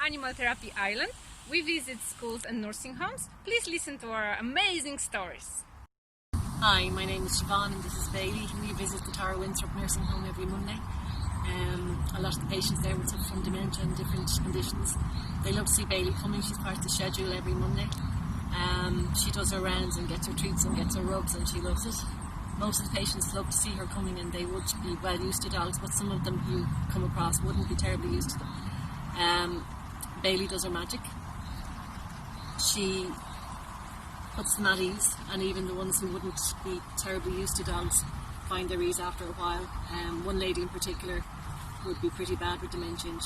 Animal Therapy Ireland. We visit schools and nursing homes. Please listen to our amazing stories. Hi, my name is Siobhan and this is Bailey. We visit the Tara Winthrop Nursing Home every Monday. A lot of the patients there will suffer from dementia and different conditions. They love to see Bailey coming. She's part of the schedule every Monday. She does her rounds and gets her treats and gets her rubs, and she loves it. Most of the patients love to see her coming, and they would be well used to dogs, but some of them you come across wouldn't be terribly used to them. Bailey does her magic. She puts them at ease, and even the ones who wouldn't be terribly used to dogs find their ease after a while. One lady in particular would be pretty bad with dementia, and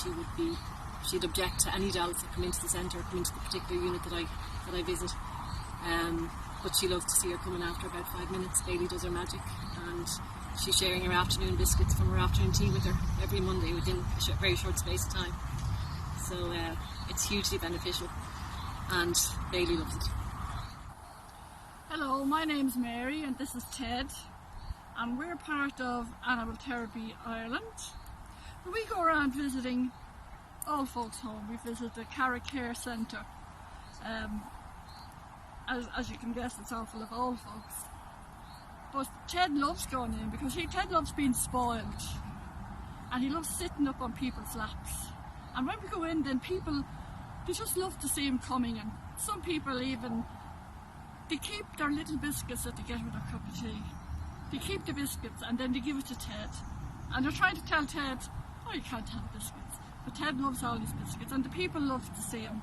she'd object to any dogs that come into the centre, come into the particular unit that I visit. But she loves to see her coming after about 5 minutes. Bailey does her magic, and she's sharing her afternoon biscuits from her afternoon tea with her every Monday within a very short space of time. So it's hugely beneficial, and Bailey loves it. Hello, my name's Mary and this is Ted, and we're part of Animal Therapy Ireland. We go around visiting all folks' home. We visit the Carrick Care Centre. As you can guess, it's all full of old folks. But Ted loves going in because Ted loves being spoiled, and he loves sitting up on people's laps. And when we go in, then people, they just love to see him coming, and some people even, they keep their little biscuits that they get with their cup of tea. They keep the biscuits and then they give it to Ted. And they're trying to tell Ted, oh, you can't have biscuits. But Ted loves all these biscuits, and the people love to see him.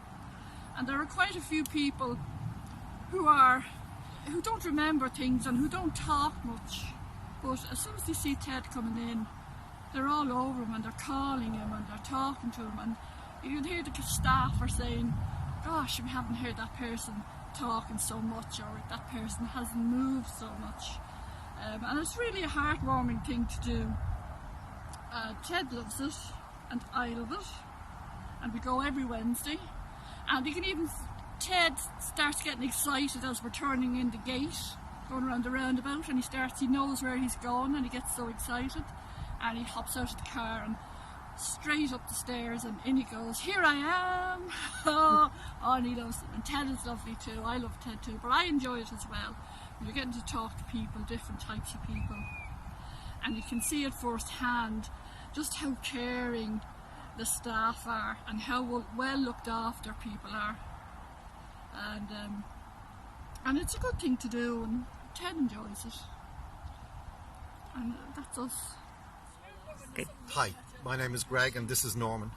And there are quite a few people who don't remember things and who don't talk much. But as soon as they see Ted coming in, they're all over him and they're calling him and they're talking to him. And you can hear the staff are saying, gosh, we haven't heard that person talking so much, or that person hasn't moved so much. And it's really a heartwarming thing to do. Ted loves it, and I love it, and we go every Wednesday. And you can even, Ted starts getting excited as we're turning in the gate, going around the roundabout, and he knows where he's going, and he gets so excited, and he hops out of the car and straight up the stairs, and in he goes, here I am. Oh, and he loves it. And Ted is lovely too. I love Ted too, but I enjoy it as well. You're getting to talk to people, different types of people, and you can see it firsthand just how caring the staff are and how well looked after people are. And it's a good thing to do, and Ted enjoys it. And that's us. Okay. Hi, my name is Greg and this is Norman.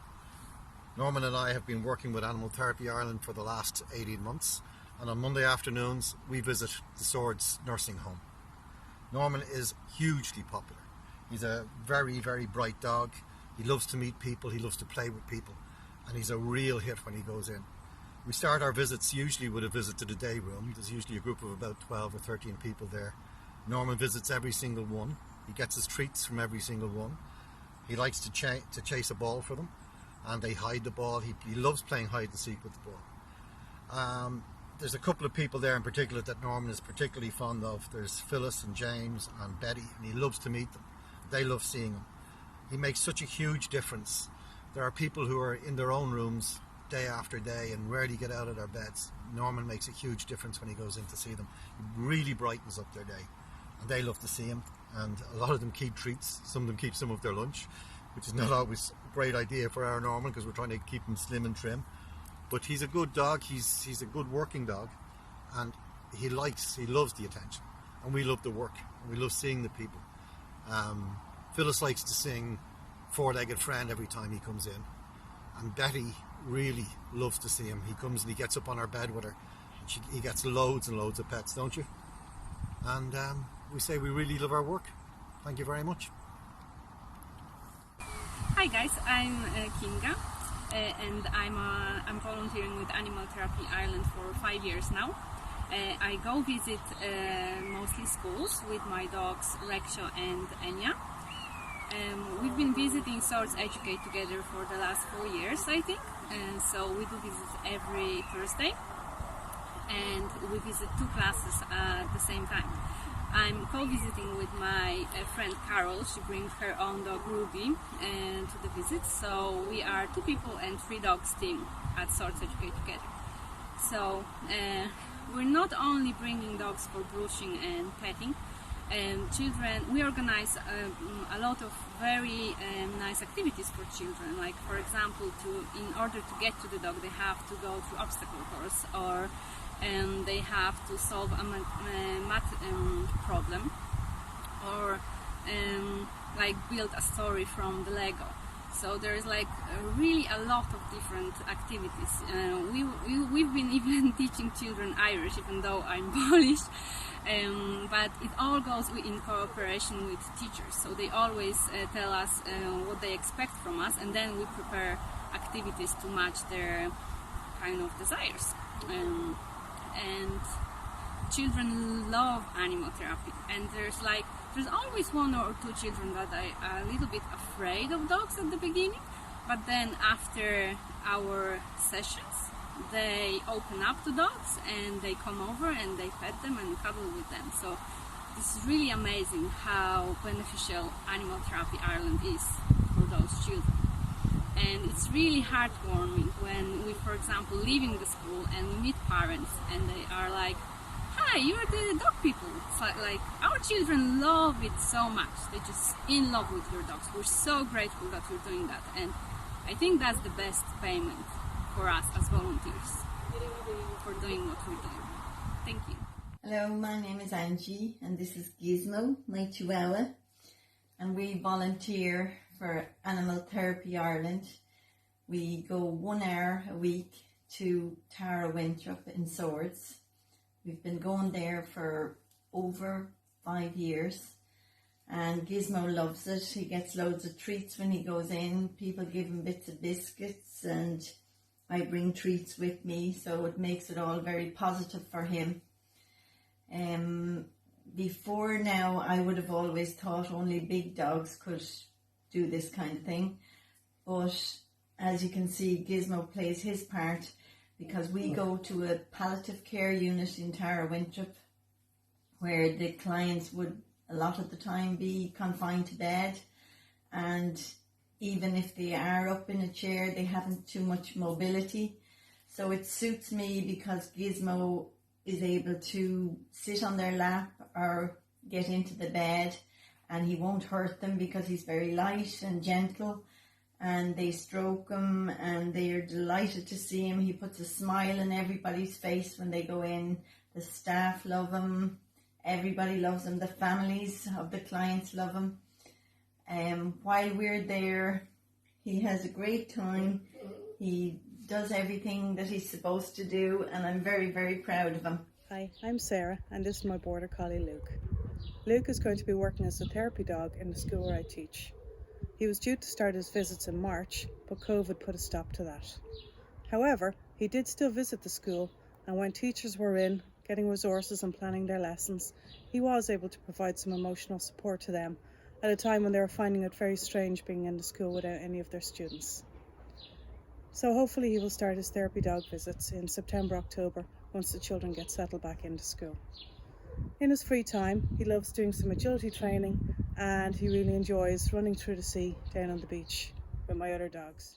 Norman and I have been working with Animal Therapy Ireland for the last 18 months, and on Monday afternoons we visit the Swords Nursing Home. Norman is hugely popular. He's a very, very bright dog. He loves to meet people, he loves to play with people, and he's a real hit when he goes in. We start our visits usually with a visit to the day room. There's usually a group of about 12 or 13 people there. Norman visits every single one. He gets his treats from every single one. He likes to chase a ball for them, and they hide the ball. He loves playing hide and seek with the ball. There's a couple of people there in particular that Norman is particularly fond of. There's Phyllis and James and Betty, and he loves to meet them. They love seeing him. He makes such a huge difference. There are people who are in their own rooms day after day and rarely get out of their beds. Norman makes a huge difference when he goes in to see them. He really brightens up their day, and they love to see him. And a lot of them keep treats. Some of them keep some of their lunch, which is not always a great idea for our Norman because we're trying to keep him slim and trim. But he's a good dog. He's a good working dog, and he loves the attention, and we love the work, and we love seeing the people. Phyllis likes to sing Four-Legged Friend every time he comes in, and Betty really loves to see him. He comes and he gets up on our bed with her, and he gets loads and loads of pets, don't you? And we say we really love our work. Thank you very much. Hi guys, I'm Kinga, and I'm volunteering with Animal Therapy Ireland for 5 years now. I go visit mostly schools with my dogs Rexha and Enya. We've been visiting Swords Educate together for the last 4 years, I think, and so we do visits every Thursday, and we visit 2 classes at the same time. I'm co-visiting with my friend Carol. She brings her own dog Ruby to the visit. So we are 2 people and 3 dogs team at Swords Educate Together. So we're not only bringing dogs for brushing and petting. Children, we organize a lot of very nice activities for children. Like, for example, in order to get to the dog, they have to go through obstacle course, or they have to solve a math problem, or like build a story from the Lego. So there is like really a lot of different activities. We've been even teaching children Irish, even though I'm Polish. But it all goes in cooperation with teachers. So they always tell us what they expect from us, and then we prepare activities to match their kind of desires. And children love animal therapy, and there's always 1 or 2 children that are a little bit afraid of dogs at the beginning, but then after our sessions they open up to dogs and they come over and they pet them and cuddle with them. So this is really amazing how beneficial Animal Therapy Ireland is for those children. And it's really heartwarming when we, for example, leaving the school and we meet parents and they are like, "Hi, you're the dog people." It's like our children love it so much. They're just in love with your dogs. We're so grateful that you're doing that, and I think that's the best payment for us as volunteers for doing what we're doing. Thank you. Hello, my name is Angie and this is Gizmo, my Chihuahua, and we volunteer for Animal Therapy Ireland. We go 1 hour a week to Tara Winthrop in Swords. We've been going there for over 5 years, and Gizmo loves it. He gets loads of treats when he goes in. People give him bits of biscuits, and I bring treats with me, so it makes it all very positive for him. Before now, I would have always thought only big dogs could do this kind of thing, but as you can see, Gizmo plays his part, because we go to a palliative care unit in Tara Winthrop where the clients would a lot of the time be confined to bed, and even if they are up in a chair, they haven't too much mobility. So it suits me because Gizmo is able to sit on their lap or get into the bed, and he won't hurt them because he's very light and gentle. And they stroke him and they are delighted to see him. He puts a smile on everybody's face when they go in. The staff love him. Everybody loves him. The families of the clients love him. While we're there, he has a great time. He does everything that he's supposed to do, and I'm very, very proud of him. Hi, I'm Sarah, and this is my border collie Luke. Luke is going to be working as a therapy dog in the school where I teach. He was due to start his visits in March, but COVID put a stop to that. However, he did still visit the school, and when teachers were in, getting resources and planning their lessons, he was able to provide some emotional support to them at a time when they were finding it very strange being in the school without any of their students. So hopefully he will start his therapy dog visits in September, October, once the children get settled back into school. In his free time, he loves doing some agility training, and he really enjoys running through the sea down on the beach with my other dogs.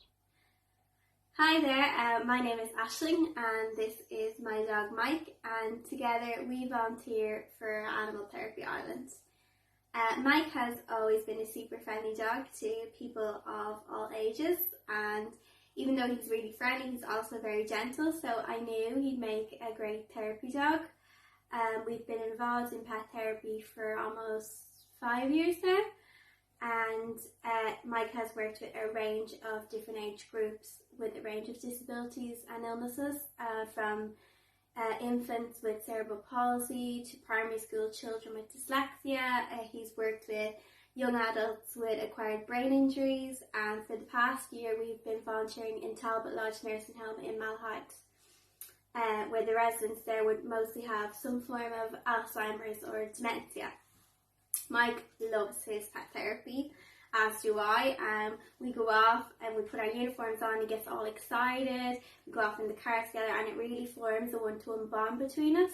Hi there, my name is Aisling and this is my dog Mike, and together we volunteer for Animal Therapy Ireland. Mike has always been a super friendly dog to people of all ages, and even though he's really friendly, he's also very gentle, so I knew he'd make a great therapy dog. We've been involved in pet therapy for almost 5 years now, and Mike has worked with a range of different age groups with a range of disabilities and illnesses, from infants with cerebral palsy to primary school children with dyslexia. He's worked with young adults with acquired brain injuries, and for the past year we've been volunteering in Talbot Lodge Nursing Home in Malahide, where the residents there would mostly have some form of Alzheimer's or dementia. Mike loves his pet therapy, as do I. We go off and we put our uniforms on, he gets all excited, we go off in the car together, and it really forms a one-to-one bond between us.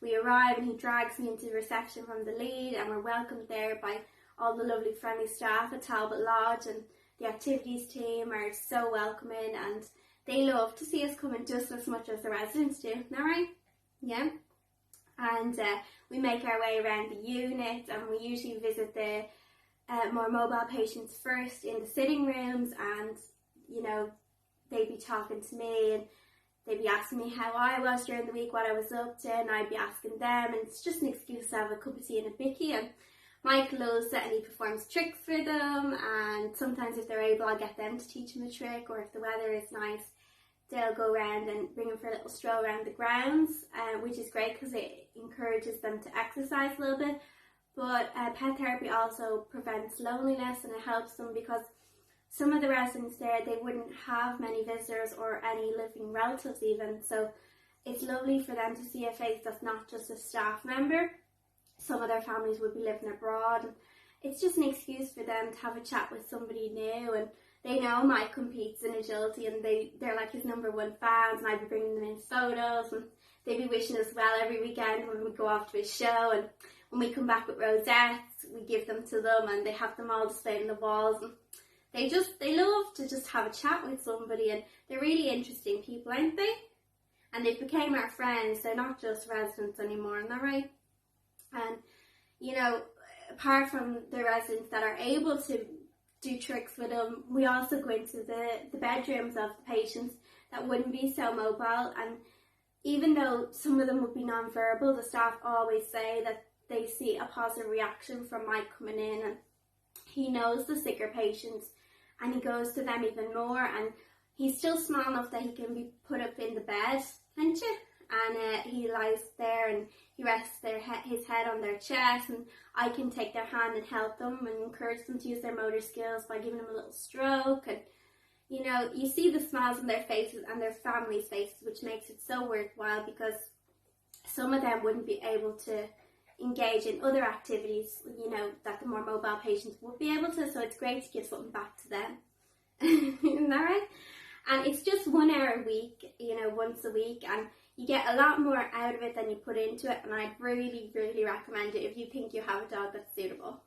we arrive and he drags me into the reception from the lead, and we're welcomed there by all the lovely friendly staff at Talbot Lodge, and the activities team are so welcoming, and they love to see us coming just as much as the residents do. Isn't that right? Yeah. And we make our way around the unit, and we usually visit the more mobile patients first in the sitting rooms, and you know, they'd be talking to me and they'd be asking me how I was during the week, what I was up to, and I'd be asking them, and it's just an excuse to have a cup of tea and a bicky. And Mike loves it, and he performs tricks for them, and sometimes if they're able, I'll get them to teach him a trick, or if the weather is nice, they'll go around and bring him for a little stroll around the grounds, which is great because it encourages them to exercise a little bit. But pet therapy also prevents loneliness, and it helps them because some of the residents there, they wouldn't have many visitors or any living relatives even. So it's lovely for them to see a face that's not just a staff member. Some of their families would be living abroad, and it's just an excuse for them to have a chat with somebody new. And they know Mike competes in agility, and they're like his number one fans, and I'd be bringing them in photos, and they'd be wishing us well every weekend when we go off to a show. And when we come back with rosettes, we give them to them, and they have them all displayed on the walls, and they love to just have a chat with somebody, and they're really interesting people, aren't they? And they became our friends. They're not just residents anymore, isn't that right? And you know, apart from the residents that are able to do tricks with them, we also go into the bedrooms of the patients that wouldn't be so mobile. And even though some of them would be non-verbal, the staff always say that they see a positive reaction from Mike coming in, and he knows the sicker patients and he goes to them even more. And he's still small enough that he can be put up in the bed, isn't you? And he lies there and he rests his head on their chest, and I can take their hand and help them and encourage them to use their motor skills by giving them a little stroke. And you know, you see the smiles on their faces and their families' faces, which makes it so worthwhile, because some of them wouldn't be able to engage in other activities, you know, that the more mobile patients would be able to. So it's great to give something back to them. Isn't that right? And it's just 1 hour a week, you know, once a week, and you get a lot more out of it than you put into it. And I'd really, really recommend it if you think you have a dog that's suitable.